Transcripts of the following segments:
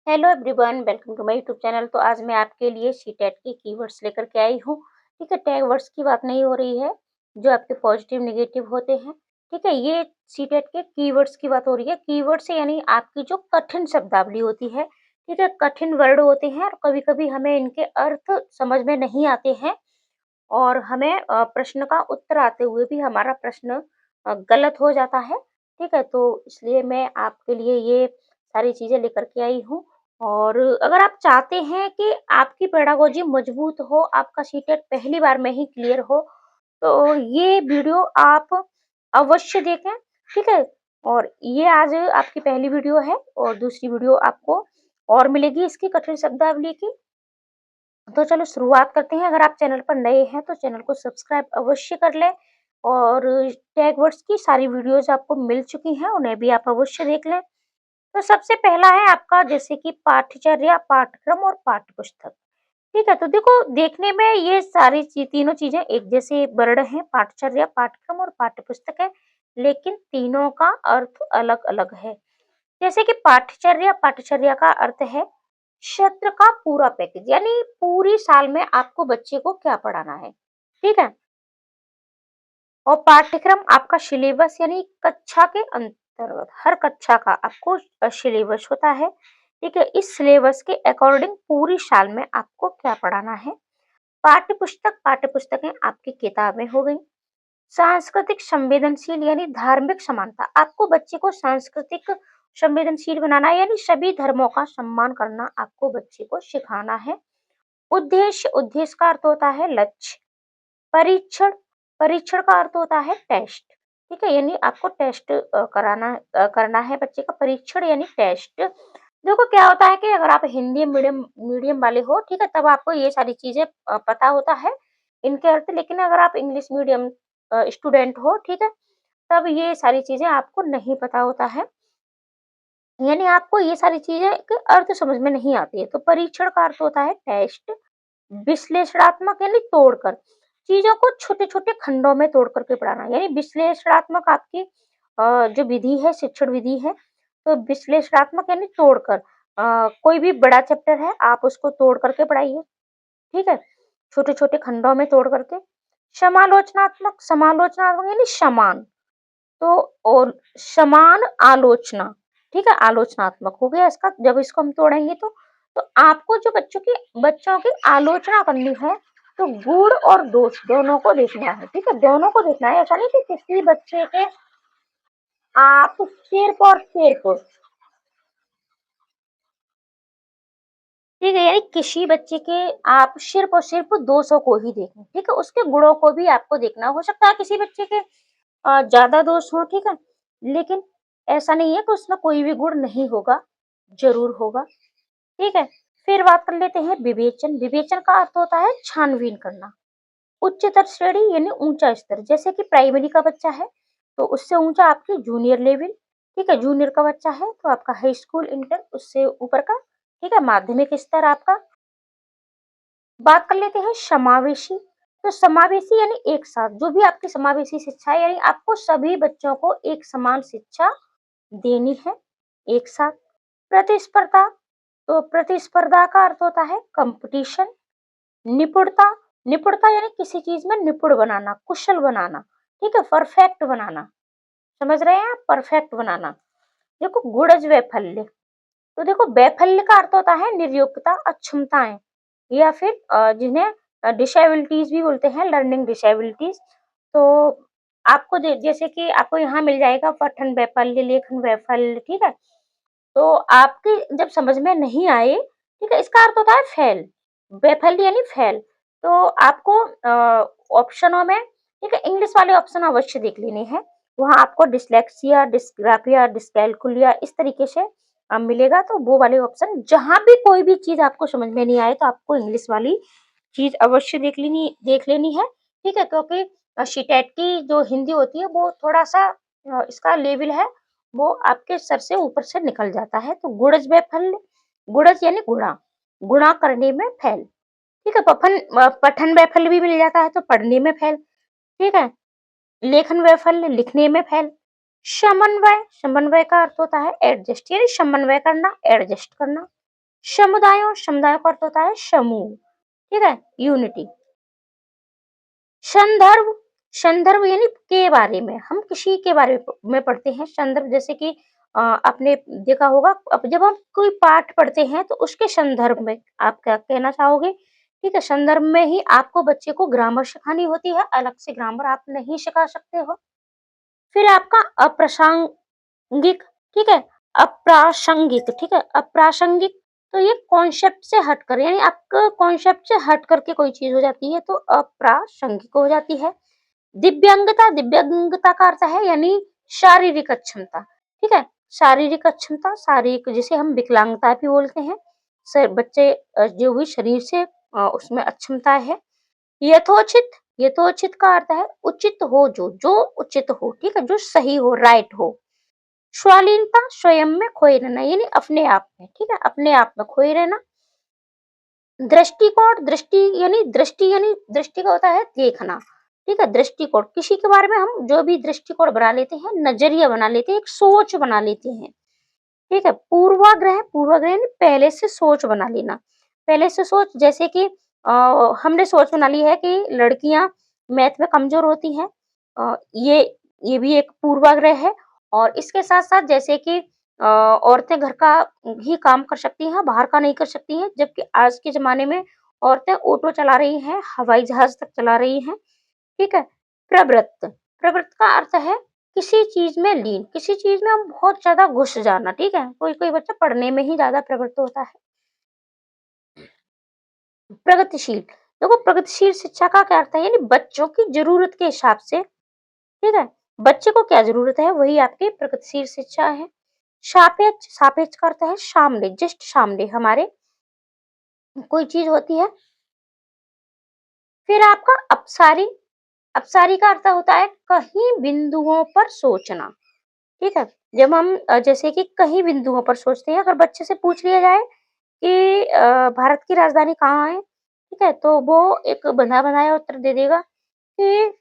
Hello everyone, welcome to my YouTube channel. तो आज मैं आपके लिए सीटेट के कीवर्ड्स लेकर के आई हूँ। ठीक है, टैग वर्ड्स की बात नहीं हो रही है जो आपके पॉजिटिव नेगेटिव होते हैं। ठीक है, ये सीटेट के कीवर्ड्स की बात हो रही है। कीवर्ड से यानी आपकी जो कठिन शब्दावली होती है। ठीक है, कठिन वर्ड होते हैं और कभी कभी हमें इनके अर्थ समझ में नहीं आते हैं और हमें प्रश्न का उत्तर आते हुए भी हमारा प्रश्न गलत हो जाता है। ठीक है, तो इसलिए मैं आपके लिए ये सारी चीज़ें लेकर के आई हूँ। और अगर आप चाहते हैं कि आपकी पेडागोजी मजबूत हो, आपका सीटेट पहली बार में ही क्लियर हो, तो ये वीडियो आप अवश्य देखें। ठीक है, और ये आज आपकी पहली वीडियो है और दूसरी वीडियो आपको और मिलेगी इसकी कठिन शब्दावली की। तो चलो शुरुआत करते हैं। अगर आप चैनल पर नए हैं तो चैनल को सब्सक्राइब अवश्य कर लें और टैग वर्ड्स की सारी वीडियोस आपको मिल चुकी हैं, उन्हें भी आप अवश्य देख लें। तो सबसे पहला है आपका जैसे कि पाठचर्या, पाठ्यक्रम और पाठ्यपुस्तक। ठीक है, तो देखो देखने में ये सारी तीनों चीजें एक जैसे वर्ड हैं, पाठचर्या, पाठ्यक्रम और पाठ्यपुस्तक है, लेकिन तीनों का अर्थ अलग अलग है। जैसे कि पाठचर्या, पाठचर्या का अर्थ है सत्र का पूरा पैकेज, यानी पूरी साल में आपको बच्चे को क्या पढ़ाना है। ठीक है, और पाठ्यक्रम आपका सिलेबस यानी कक्षा के अंतर्गत हर कक्षा का आपको सिलेबस होता है। ठीक है, इस सिलेबस के अकॉर्डिंग पूरी साल में आपको क्या पढ़ाना है। पाठ्य पुस्तक, पाठ्य पुस्तकें आपकी किताबें हो गई। सांस्कृतिक संवेदनशील यानी धार्मिक समानता, आपको बच्चे को सांस्कृतिक संवेदनशील बनाना है, यानी सभी धर्मों का सम्मान करना आपको बच्चे को सिखाना है। उद्देश्य, उद्देश्य का अर्थ होता है लक्ष्य। परीक्षण, परीक्षण का अर्थ होता है टेस्ट। ठीक है, यानी आपको टेस्ट करना है बच्चे का। परीक्षण यानी टेस्ट। देखो क्या होता है कि अगर आप हिंदी मीडियम मीडियम वाले हो, ठीक है, तब आपको ये सारी चीजें पता होता है इनके अर्थ। लेकिन अगर आप इंग्लिश मीडियम स्टूडेंट हो, ठीक है, तब ये सारी चीजें आपको नहीं पता होता है, यानी आपको ये सारी चीजें के अर्थ समझ में नहीं आती है। तो परीक्षण का अर्थ होता है टेस्ट। विश्लेषणात्मक यानी तोड़कर, चीजों को छोटे छोटे खंडों में तोड़ करके पढ़ाना, यानी विश्लेषणात्मक आपकी जो विधि है, शिक्षण विधि है। तो विश्लेषणात्मक यानी तोड़कर, कोई भी बड़ा चैप्टर है आप उसको तोड़ करके पढ़ाइए। ठीक है, छोटे छोटे खंडों में तोड़ करके। समालोचनात्मक, समालोचनात्मक यानी समान। तो और समान आलोचना। ठीक है, आलोचनात्मक हो गया इसका। जब इसको हम तोड़ेंगे तो आपको जो बच्चों की आलोचना करनी है, तो गुण और दोष दोनों को देखना है। ठीक है, दोनों को देखना है। ऐसा नहीं कि किसी बच्चे के आप सिर्फ ठीक है, यानी किसी बच्चे के आप सिर्फ और सिर्फ दोषों को ही देखें। ठीक है, उसके गुणों को भी आपको देखना। हो सकता है किसी बच्चे के ज्यादा दोष हो, ठीक है, लेकिन ऐसा नहीं है कि उसमें कोई भी गुण नहीं होगा, जरूर होगा। ठीक है, फिर बात कर लेते हैं विवेचन। विवेचन का अर्थ होता है छानबीन करना। उच्चतर श्रेणी यानी ऊंचा स्तर, जैसे कि प्राइमरी का बच्चा है तो उससे ऊंचा आपकी जूनियर लेवल। ठीक है, जूनियर का बच्चा है तो आपका हाई स्कूल, इंटर, उससे ऊपर का। ठीक है, माध्यमिक स्तर आपका। बात कर लेते हैं समावेशी। तो समावेशी यानी एक साथ, जो भी आपकी समावेशी शिक्षा है, यानी आपको सभी बच्चों को एक समान शिक्षा देनी है एक साथ। प्रतिस्पर्धा, तो प्रतिस्पर्धा का अर्थ होता है कंपटीशन। निपुणता, निपुणता यानी किसी चीज में निपुण बनाना, कुशल बनाना। ठीक है, परफेक्ट बनाना। समझ रहे हैं आप, परफेक्ट बनाना। देखो गुणज वैफल्य, तो देखो वैफल्य का अर्थ होता है निर्योग्यता, अक्षमताएं, या फिर जिन्हें डिसेबिलिटीज भी बोलते हैं, लर्निंग डिसेबिलिटीज। तो आपको जैसे कि आपको यहाँ मिल जाएगा पठन वैफल्य, लेखन वैफल्य। ठीक है, तो आपकी जब समझ में नहीं आए, ठीक है, इसका अर्थ होता है फेल। वैफल्य यानी फेल। तो आपको ऑप्शनों में, ठीक है, इंग्लिश वाले ऑप्शन अवश्य देख लेने हैं। वहां आपको डिसलेक्सिया, डिस्ग्राफिया, डिस्कैलकुलिया इस तरीके से मिलेगा। तो वो वाले ऑप्शन, जहां भी कोई भी चीज आपको समझ में नहीं आए तो आपको इंग्लिश वाली चीज अवश्य देख लेनी है। ठीक है, क्योंकि शीटेट की जो हिंदी होती है वो थोड़ा सा इसका लेवल है, वो आपके सर से ऊपर से निकल जाता है। तो गुणज वैफल्य, गुणज यानी गुणा, गुणा करने में फेल। ठीक है, पठन वैफल्य भी मिल जाता है, तो पढ़ने में फेल। ठीक है, लेखन वैफल्य, लिखने में फेल। समन्वय, समन्वय का अर्थ होता है एडजस्ट, यानी समन्वय करना, एडजस्ट करना। समुदायों, समुदायों का अर्थ होता है समूह, ठीक है, यूनिटी। संदर्भ, संदर्भ यानी के बारे में, हम किसी के बारे में पढ़ते हैं। संदर्भ जैसे कि आपने देखा होगा, अब जब हम कोई पाठ पढ़ते हैं तो उसके संदर्भ में आप क्या कहना चाहोगे? ठीक है, संदर्भ में ही आपको बच्चे को ग्रामर सिखानी होती है, अलग से ग्रामर आप नहीं सिखा सकते हो। फिर आपका अप्रासंगिक, ठीक है, अप्रासंगिक, ठीक है, अप्रासंगिक, तो ये कॉन्सेप्ट से हटकर, यानी आपका कॉन्सेप्ट से हट करके कोई चीज हो जाती है तो अप्रासंगिक हो जाती है। दिव्यांगता, दिव्यांगता का अर्थ है यानी शारीरिक अक्षमता, ठीक है, शारीरिक अक्षमता, शारीरिक जिसे हम विकलांगता भी बोलते हैं। बच्चे जो भी शरीर से उसमें अक्षमता है। यथोचित, यथोचित का अर्थ है उचित हो, जो उचित हो, ठीक है, जो सही हो, राइट हो। स्वालीनता, स्वयं में खोए रहना, यानी अपने आप में, ठीक है, अपने आप में खोए रहना। दृष्टिकोण, दृष्टि का होता है देखना, ठीक है, दृष्टिकोण, किसी के बारे में हम जो भी दृष्टिकोण बना लेते हैं, नजरिया बना लेते हैं, एक सोच बना लेते हैं, ठीक है। पूर्वाग्रह, पूर्वाग्रह यानी पहले से सोच बना लेना, पहले से सोच, जैसे कि हमने सोच बना ली है कि लड़कियां मैथ में कमजोर होती हैं, ये भी एक पूर्वाग्रह है। और इसके साथ साथ जैसे कि औरतें घर का ही काम कर सकती हैं, बाहर का नहीं कर सकती हैं, जबकि आज के ज़माने में औरतें ऑटो चला रही हैं, हवाई जहाज़ तक चला रही हैं, ठीक है। प्रवृत्त, प्रवृत्त का अर्थ है किसी चीज़ में लीन, किसी चीज़ में हम बहुत ज़्यादा घुस जाना, ठीक है। कोई-कोई बच्चा पढ़ने में ही ज़्यादा प्रवृत्त होता है। प्रगतिशील, देखो प्रगतिशील शिक्षा का क्या अर्थ है, यानी बच्चों की ज़रूरत के हिसाब से, ठीक है, बच्चे को क्या ज़रूरत है वही आपकी प्रगतिशील शिक्षा है। सापेक्ष, सापेक्ष का अर्थ है सामने, जस्ट सामने हमारे कोई चीज होती है। फिर आपका अपसारी, अपसारी का अर्थ होता है कहीं बिंदुओं पर सोचना, ठीक है। जब हम जैसे कि कहीं बिंदुओं पर सोचते हैं, अगर बच्चे से पूछ लिया जाए कि भारत की राजधानी कहाँ है, ठीक है, तो वो एक बंधा बनाया उत्तर दे देगा कि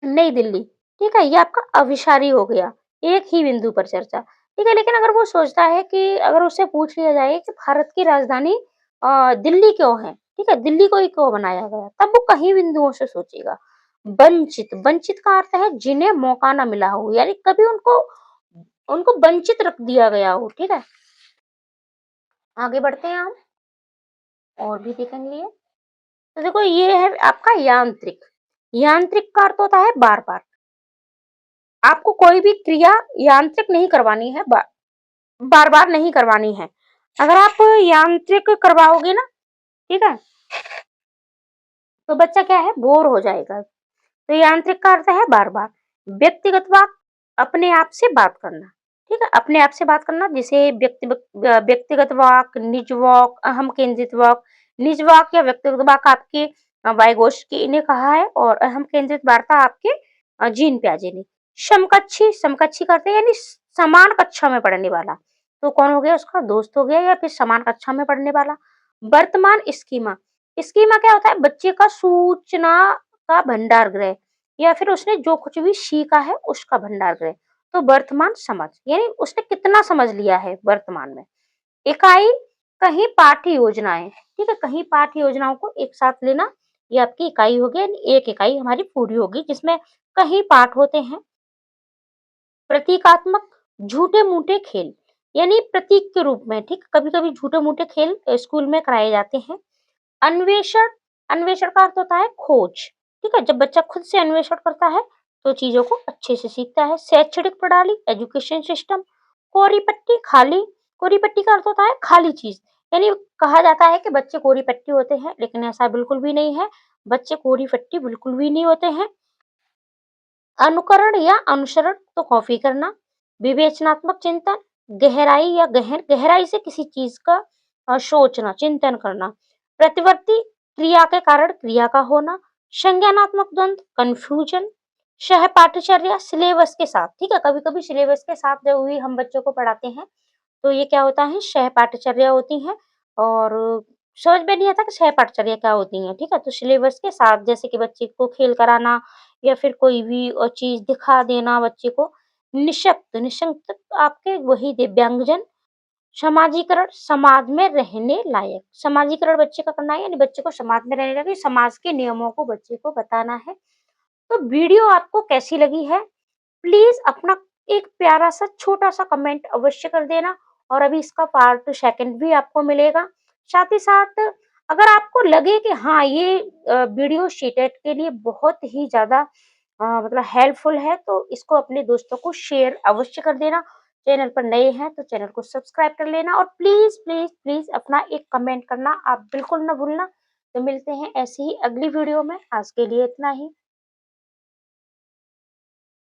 नई दिल्ली, ठीक है, ये आपका अभिसारी हो गया, एक ही बिंदु पर चर्चा, ठीक है। लेकिन अगर वो सोचता है कि अगर उससे पूछ लिया जाए कि भारत की राजधानी दिल्ली क्यों है, ठीक है, दिल्ली को ही क्यों बनाया गया, तब वो कहीं बिंदुओं से सोचेगा। वंचित, वंचित का अर्थ है जिन्हें मौका ना मिला हो, यानी कभी उनको उनको वंचित रख दिया गया हो, ठीक है। आगे बढ़ते हैं हम और भी देखेंगे ये। तो देखो ये है आपका यांत्रिक, यांत्रिक का अर्थ होता है बार बार, आपको कोई भी क्रिया यांत्रिक नहीं करवानी है, बार बार नहीं करवानी है। अगर आप यांत्रिक करवाओगे ना, ठीक है, तो बच्चा क्या है, बोर हो जाएगा। तो यांत्रिक का अर्थ है बार बार। व्यक्तिगत वाक, अपने आप से बात करना, ठीक है, अपने आप से बात करना, जिसे व्यक्तिगत वाक, निज वाक, अहम केंद्रित वाक। निज वाक या व्यक्तिगत वाक आपके वाइगोस्की ने कहा है, और अहम केंद्रित वार्ता आपके जीन प्याजे ने। समकक्षी, समकक्षी करते हैं यानी समान कक्षा में पढ़ने वाला, तो कौन हो गया, उसका दोस्त हो गया या फिर समान कक्षा में पढ़ने वाला। वर्तमान स्कीमा, स्कीमा क्या होता है, बच्चे का सूचना का भंडार गृह, या फिर उसने जो कुछ भी सीखा है उसका भंडार गृह। तो वर्तमान समझ, यानी उसने कितना समझ लिया है वर्तमान में। इकाई, कहीं पाठ्य योजनाएं, ठीक है, कहीं पाठ्य योजनाओं को एक साथ लेना, ये आपकी इकाई होगी, यानी एक इकाई हमारी पूरी होगी जिसमें कहीं पाठ होते हैं। प्रतीकात्मक, झूठे मूठे खेल, यानी प्रतीक के रूप में, ठीक, कभी कभी झूठे मूठे खेल स्कूल में कराए जाते हैं। अन्वेषण, अन्वेषण का अर्थ होता है खोज, ठीक है, जब बच्चा खुद से अन्वेषण करता है तो चीजों को अच्छे से सीखता है। शैक्षणिक प्रणाली, एजुकेशन सिस्टम। कोरी पट्टी, खाली, कोरी पट्टी का अर्थ होता है खाली चीज, यानी कहा जाता है कि बच्चे कोरी पट्टी होते हैं, लेकिन ऐसा बिल्कुल भी नहीं है, बच्चे कोरी पट्टी बिल्कुल भी नहीं होते हैं। अनुकरण या अनुसरण, तो कॉपी करना। विवेचनात्मक चिंतन, गहराई या गहराई से किसी चीज का सोचना, चिंतन करना। प्रतिवर्ती, क्रिया के कारण क्रिया का होना। संज्ञानात्मक द्वंद्व, कंफ्यूजन। सहपाठचर्या, सिलेबस के साथ, ठीक है, कभी कभी सिलेबस के साथ जब भी हम बच्चों को पढ़ाते हैं तो ये क्या होता है, सहपाठचर्या होती है। और समझ में नहीं आता कि सहपाठचर्या क्या होती है, ठीक है, तो सिलेबस के साथ जैसे कि बच्चे को खेल कराना या फिर कोई भी चीज दिखा देना बच्चे को। निशक्त, निशक्त आपके वही दिव्यांगजन। समाजीकरण, समाज में रहने लायक। समाजीकरण बच्चे का करना है, यानी बच्चे को समाज में रहने लायक, समाज के नियमों को बच्चे को बताना है। तो वीडियो आपको कैसी लगी है? प्लीज़ अपना एक प्यारा-सा छोटा-सा कमेंट अवश्य कर देना, और अभी इसका पार्ट सेकंड भी आपको मिलेगा। साथ ही साथ अगर आपको लगे कि हाँ, ये वीडियो सीटेट के लिए बहुत ही ज़्यादा मतलब हेल्पफुल है, तो इसको अपने दोस्तों को शेयर अवश्य कर देना। चैनल पर नए हैं तो चैनल को सब्सक्राइब कर लेना, और प्लीज़, प्लीज़, प्लीज़ अपना एक कमेंट करना आप बिल्कुल ना भूलना। तो मिलते हैं ऐसे ही अगली वीडियो में। आज के लिए इतना ही।